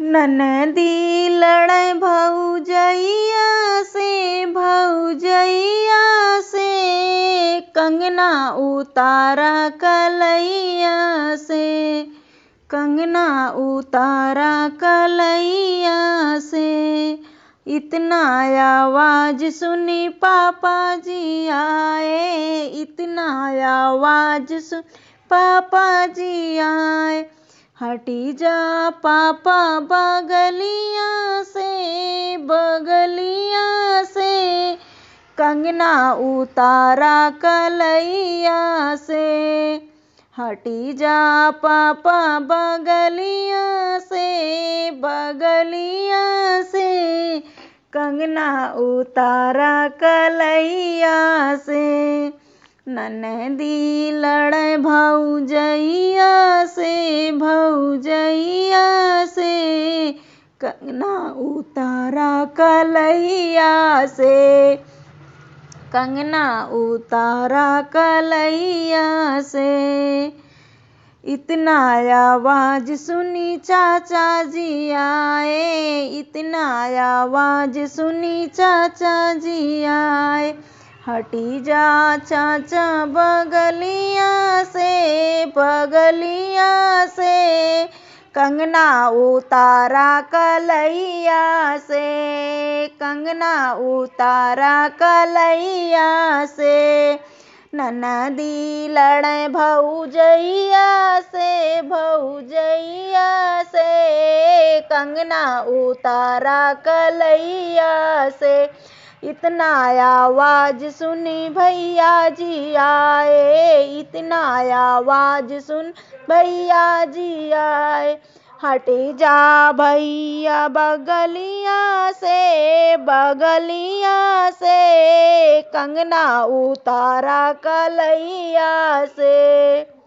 ननदी लड़ै भौजैया से कंगना उतारा कलैया से, कंगना उतारा कलैया से। इतना आवाज सुनी पापा जी आए, इतना आवाज सुन पापा जी आए। हटी जा पापा बगलिया से, कंगना उतारा कलैया से। हटी जा पापा बगलिया से, कंगना उतारा कलैया से। ननदी लड़ै भौजैया से कंगना उतारा कलैया से, कंगना उतारा कलैया से। इतना आवाज सुनी चाचा जी आए, इतना आवाज सुनी चाचा जी आए। हटी जा चाचा बगलिया से, कंगना उतारा कलैया से, कंगना उतारा कलैया से। ननदी लड़ै भौजैया से कंगना उतारा कलैया से। इतना आवाज सुनी भैया जी आए, इतना आवाज सुन भैया जी आए। हटी जा भैया बगलिया से, कंगना उतारा कलैया से।